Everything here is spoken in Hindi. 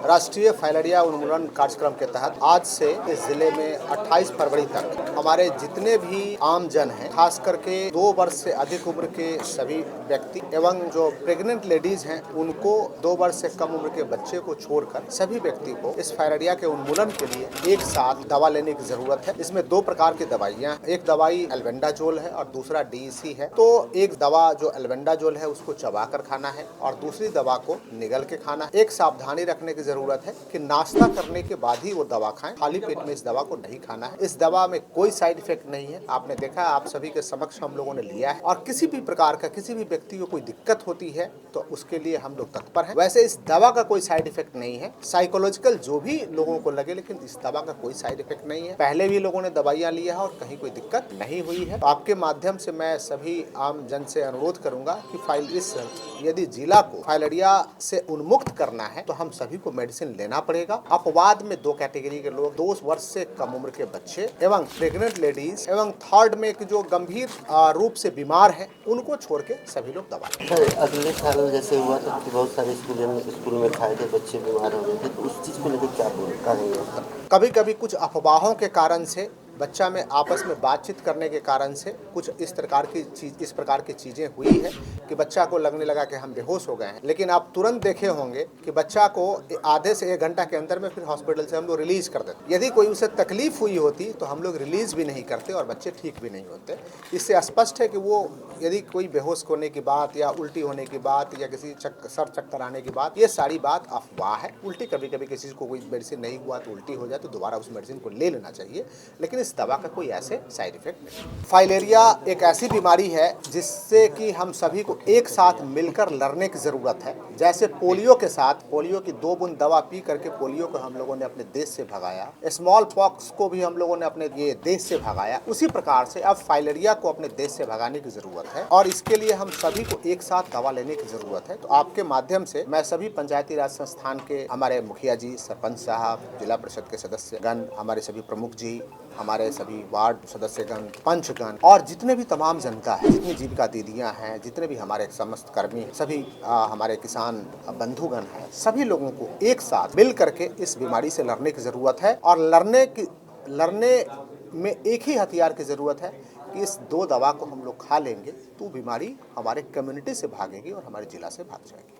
राष्ट्रीय फाइलेरिया उन्मूलन कार्यक्रम के तहत आज से इस जिले में 28 फरवरी तक हमारे जितने भी आम जन हैं, खास करके 2 वर्ष से अधिक उम्र के सभी व्यक्ति एवं जो प्रेग्नेंट लेडीज हैं, उनको 2 वर्ष से कम उम्र के बच्चे को छोड़कर सभी व्यक्ति को इस फाइलेरिया के उन्मूलन के लिए एक साथ दवा लेने की जरूरत है। इसमें 2 प्रकार की दवाइयाँ, एक दवाई एल्बेंडाजोल है और दूसरा डीईसी है। तो एक दवा जो एल्बेंडाजोल है उसको चबाकर खाना है और दूसरी दवा को निगल के खाना है। एक सावधानी रखने की जरूरत है कि नाश्ता करने के बाद ही वो दवा खाएं, खाली पेट में इस दवा को नहीं खाना है। इस दवा में कोई साइड इफेक्ट नहीं है, आपने देखा है, आप सभी के समक्ष हम लोगों ने लिया है। और किसी भी प्रकार का किसी भी व्यक्ति को कोई दिक्कत होती है तो उसके लिए हम लोग तत्पर हैं। वैसे इस दवा का कोई साइड इफेक्ट नहीं है, साइकोलॉजिकल जो भी लोगों को लगे, लेकिन इस दवा का कोई साइड इफेक्ट नहीं है। पहले भी लोगों ने दवाइयाँ लिया है और कहीं कोई दिक्कत नहीं हुई है। तो आपके माध्यम से मैं सभी आम जन से अनुरोध करूंगा कि यदि जिला को फाइलेरिया से उन्मुक्त करना है तो हम सभी को मेडिसिन लेना पड़ेगा। अपवाद में 2 कैटेगरी के लोग, 2 वर्ष से कम उम्र के बच्चे एवं प्रेग्नेंट लेडीज एवं थर्ड में जो गंभीर रूप से बीमार हैं, उनको छोड़ के सभी लोग दवा लें। सर, अगले साल जैसे हुआ था कि बहुत सारे स्कूल में खाए थे, बच्चे बीमार हो गए थे, तो उस चीज़ को लेकर क्या कहेंगे? कभी कभी कुछ अफवाहों के कारण से, बच्चा में आपस में बातचीत करने के कारण से कुछ इस प्रकार की चीज़ें हुई है कि बच्चा को लगने लगा कि हम बेहोश हो गए हैं। लेकिन आप तुरंत देखे होंगे कि बच्चा को आधे से 1 घंटा के अंदर में फिर हॉस्पिटल से हम लोग रिलीज कर देते। यदि कोई उसे तकलीफ हुई होती तो हम लोग रिलीज भी नहीं करते और बच्चे ठीक भी नहीं होते। इससे स्पष्ट है कि वो यदि कोई बेहोश होने की बात या उल्टी होने की बात या किसी सर चक्कर आने की बात, ये सारी बात अफवाह है। उल्टी कभी कभी किसी को कोई मेडिसिन नहीं हुआ तो उल्टी हो जाए तो दोबारा उस मेडिसिन को ले लेना चाहिए, लेकिन इस दवा का कोई ऐसे साइड इफेक्ट नहीं। फाइलेरिया एक ऐसी बीमारी है जिससे कि हम सभी को एक साथ मिलकर लड़ने की जरूरत है। जैसे पोलियो के साथ, पोलियो की 2 बूंद दवा पी करके पोलियो को हम लोगों ने अपने देश से भगाया, स्मॉल पॉक्स को भी हम लोगों ने अपने ये देश से भगाया, उसी प्रकार से अब फाइलेरिया को अपने देश से भगाने की जरूरत है और इसके लिए हम सभी को एक साथ दवा लेने की जरूरत है। तो आपके माध्यम से मैं सभी पंचायती राज संस्थान के हमारे मुखिया जी, सरपंच साहब, जिला परिषद के सदस्यगण, हमारे सभी प्रमुख जी, हमारे सभी वार्ड सदस्यगण, पंचगण और जितने भी तमाम जनता है, जितनी जीविका दीदियां हैं, जितने भी हमारे समस्त कर्मी, सभी हमारे किसान बंधुगण हैं, सभी लोगों को एक साथ मिल करके इस बीमारी से लड़ने की जरूरत है। और लड़ने में एक ही हथियार की जरूरत है कि इस 2 दवा को हम लोग खा लेंगे तो बीमारी हमारे कम्युनिटी से भागेगी और हमारे जिला से भाग जाएगी।